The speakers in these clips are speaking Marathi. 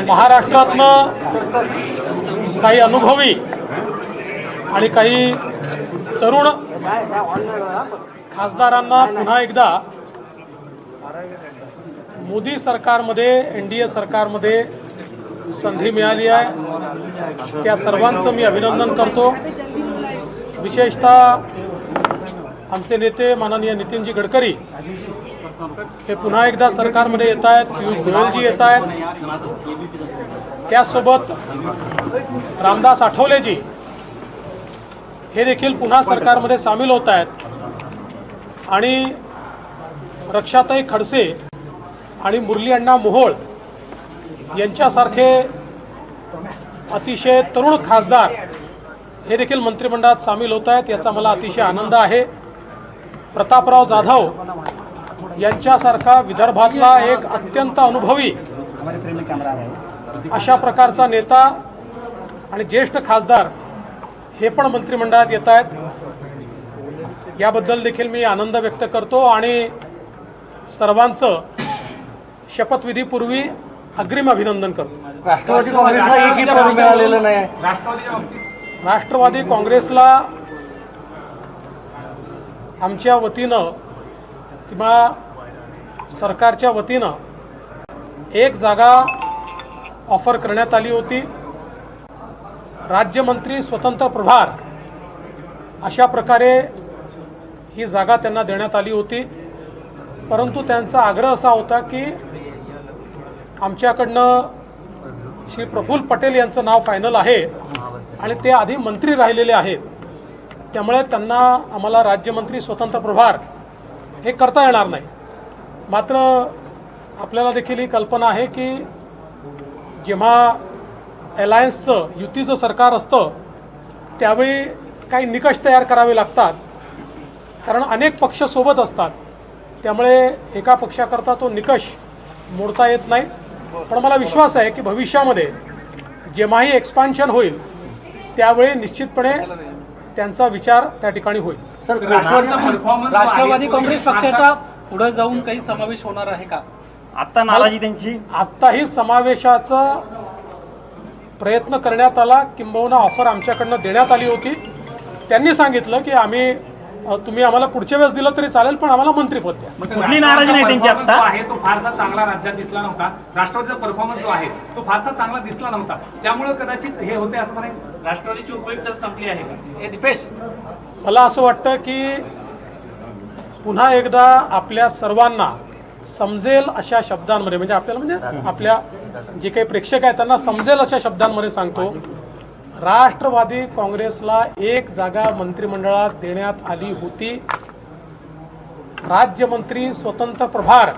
महाराष्ट्रातनं काही अनुभवी आणि काही तरुण खासदारांना पुन्हा एकदा मोदी सरकारमध्ये एनडीए सरकारमध्ये संधी मिळाली आहे। त्या सर्वांचं मी अभिनंदन करतो। विशेषतः आमचे नेते माननीय नितीनजी गडकरी हे पुन्हा एकदा सरकारमध्ये येत आहेत, पियुष गोयलजी येत आहेत, त्यासोबत रामदास आठवलेजी हे देखील पुन्हा सरकारमध्ये सामील होत आहेत आणि रक्षाताई खडसे आणि मुरली अण्णा मोहोळ यांच्यासारखे अतिशय तरुण खासदार हे देखील मंत्रिमंडळात सामील होत आहेत। याचा मला अतिशय आनंद आहे। प्रतापराव जाधव यांच्यासारखा विदर्भातला एक अत्यंत अनुभवी अशा प्रकारचा नेता आणि ज्येष्ठ खासदार हे पण मंत्रिमंडळात येत आहेत। याबद्दल देखील मी आनंद व्यक्त करतो आणि सर्वांचं शपथविधीपूर्वी अग्रिम अभिनंदन करतो। राष्ट्रवादी काँग्रेसला एकही पद मिळालेलं नाही। राष्ट्रवादी काँग्रेसला आमच्या वतीनं किंवा सरकारच्या वतीनं एक जागा ऑफर करण्यात आली होती। राज्यमंत्री स्वतंत्र प्रभार अशा प्रकारे ही जागा त्यांना देण्यात आली होती, परंतु त्यांचा आग्रह असा होता की आमच्याकडनं श्री प्रफुल्ल पटेल यांचं नाव फायनल आहे आणि ते आधी मंत्री राहिलेले आहेत, त्यामुळे त्यांना आम्हाला राज्यमंत्री स्वतंत्र प्रभार हे करता येणार नाही। मात्र आपल्याला देखील ही कल्पना आहे की जेव्हा अलायन्सचं युतीचं सरकार असतं त्यावेळी काही निकष तयार करावे लागतात, कारण अनेक पक्ष सोबत असतात, त्यामुळे एका पक्षाकरता तो निकष मोडता येत नाही। पण मला विश्वास आहे की भविष्यामध्ये जेव्हाही एक्सपान्शन होईल त्यावेळी निश्चितपणे त्यांचा विचार त्या ठिकाणी होईल। सर, राष्ट्रवादी काँग्रेस पक्षाचा पुढे जाऊन काही समावेश होणार आहे का? आता नाराजी त्यांची आत्ताही समावेशाचा प्रयत्न करण्यात आला, किंबहुना ऑफर आमच्याकडनं देण्यात आली होती। त्यांनी सांगितलं की तुम्ही आम्हाला पुढच्या वेळेस दिलं तरी चालेल, पण आम्हाला मंत्रिपद द्या। कुठली नाराजी नाही त्यांची आता आहे तो फारसा चांगला राज्यात दिसला नव्हता। राष्ट्रवादीचा परफॉर्मन्स जो आहे तो फारसा चांगला दिसला नव्हता, त्यामुळे कदाचित हे होते असं म्हणायचं। राष्ट्रवादीची उपयुक्तता संपली आहे का? हे दीपेश, मला असं वाटतं की पुन्हा एकदा आपल्या सर्वांना समजेल अशा शब्दांमध्ये, म्हणजे आपल्याला म्हणजे आपल्या जे काही प्रेक्षक आहेत त्यांना समजेल अशा शब्दांमध्ये सांगतो, राष्ट्रवादी काँग्रेसला एक जागा मंत्रिमंडळात देण्यात आली होती। राज्यमंत्री स्वतंत्र प्रभार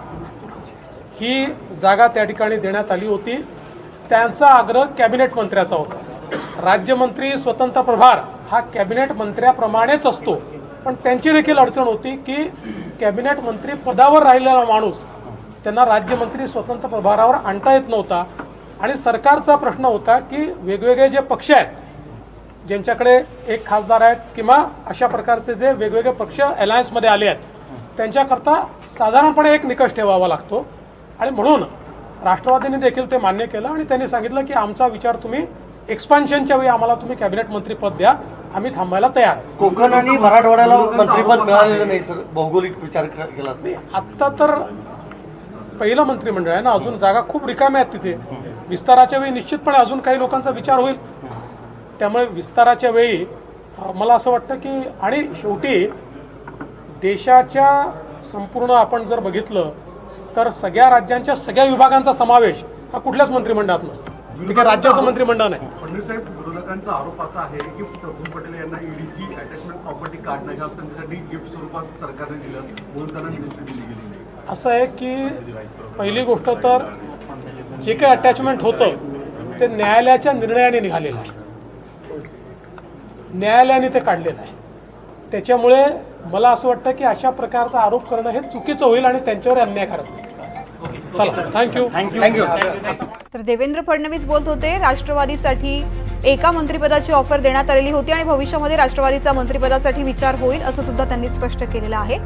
ही जागा त्या ठिकाणी देण्यात आली होती। त्यांचा आग्रह कॅबिनेट मंत्र्याचा होता। राज्यमंत्री स्वतंत्र प्रभार हा कॅबिनेट मंत्र्याप्रमाणेच असतो, पण त्यांची देखील अडचण होती की कॅबिनेट मंत्री पदावर राहिलेला माणूस त्यांना राज्यमंत्री स्वतंत्र प्रभारावर आणता येत नव्हता। आणि सरकारचा प्रश्न होता की वेगवेगळे जे पक्ष आहेत ज्यांच्याकडे एक खासदार आहेत किंवा अशा प्रकारचे जे वेगवेगळे पक्ष अलायन्समध्ये आले आहेत त्यांच्याकरता साधारणपणे एक निकष ठेवावा लागतो, आणि म्हणून राष्ट्रवादीने देखील ते मान्य केलं आणि त्यांनी सांगितलं की आमचा विचार तुम्ही एक्सपान्शनच्या वेळी आम्हाला तुम्ही कॅबिनेट मंत्रीपद द्या, आम्ही थांबायला तयार। कोकण आणि मराठवाड्याला मंत्रिपद मिळालेलं नाही सर, भौगोलिक विचार केला नाही। आत्ता तर पहिलं मंत्रिमंडळ आहे ना, अजून जागा खूप रिकाम्या आहेत तिथे। विस्ताराच्या वेळी निश्चितपणे अजून काही लोकांचा विचार होईल, त्यामुळे विस्ताराच्या वेळी मला असं वाटतं की, आणि शेवटी देशाच्या संपूर्ण आपण जर बघितलं तर सगळ्या राज्यांच्या सगळ्या विभागांचा समावेश हा कुठल्याच मंत्रिमंडळात नसतो, ठीक आहे, राज्याचं मंत्रिमंडळ नाही। फडणवीस साहेब, विरोधकांचा आरोप असा आहे की प्रफुल्ल पटेल यांना ईडीची अटॅचमेंट प्रॉपर्टी कार्ड नाही असतं, त्यासाठी गिफ्ट स्वरूपात सरकारने दिलं म्हणून त्यांना मिनिस्ट्री दिली गेली नाही। असं आहे की पहिली गोष्ट तर जे काही अटॅचमेंट होतं ते न्यायालयाच्या निर्णयाने निघालेलं आहे, न्यायालयाने ते काढलेलं आहे। त्याच्यामुळे मला असं वाटतं की अशा प्रकारचा आरोप करणं हे चुकीचं होईल आणि त्यांच्यावर अन्यायकारक होईल। चला, थँक्यू। तर देवेंद्र फडणवीस बोलत होते, राष्ट्रवादीसाठी एका मंत्रिपदाची ऑफर देण्यात आलेली होती आणि भविष्यामध्ये राष्ट्रवादीचा मंत्रिपदासाठी विचार होईल असं सुद्धा त्यांनी स्पष्ट केलेलं आहे।